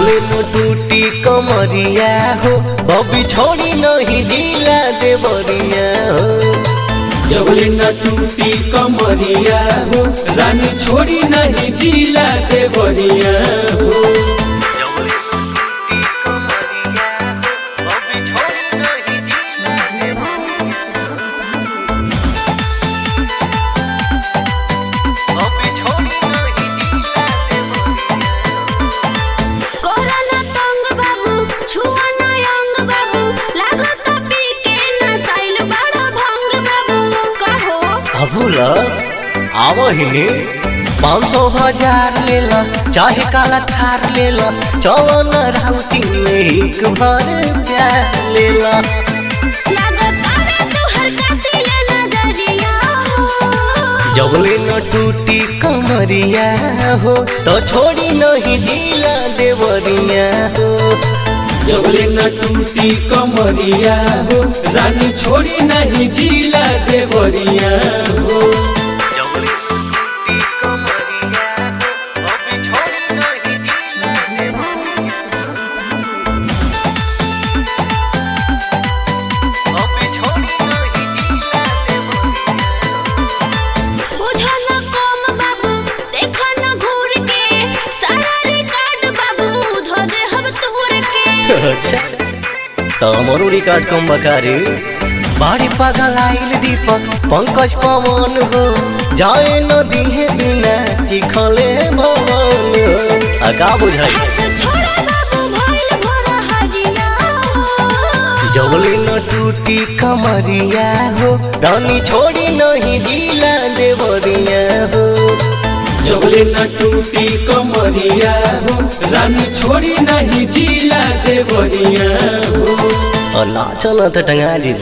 न टूटी कमरिया हो बबी छोड़ी नहीं ढीला देवरिया हो। जबले न टूटी कमरिया हो रानी छोड़ी नहीं जिला देवरिया हो। आवहिनी 500,000 ले ला चाहे काला थार ले ला चौवन राउटी में एक भर प्यार ले ला। जबले न टूटी कमरिया हो तो छोड़ी नहीं ढीला देवरिया हो। जबले न टूटी कमरिया हो रानी छोड़ी नहीं जिला देवरिया हो। अच्छा तमरो रिकॉर्ड कम बकारी बाड़ी पागल आइल दीपक पंकज पवन हो जाए नदी है बिना चिखले भवन हो। का बुझाई जबले न टूटी कमरिया हो रानी छोड़ी नहीं ढीला देवरिया हो। जबले न टूटी कमरिया हो रानी छोड़ी नहीं जिला देवरिया हो। ना चल तो टंगा जी।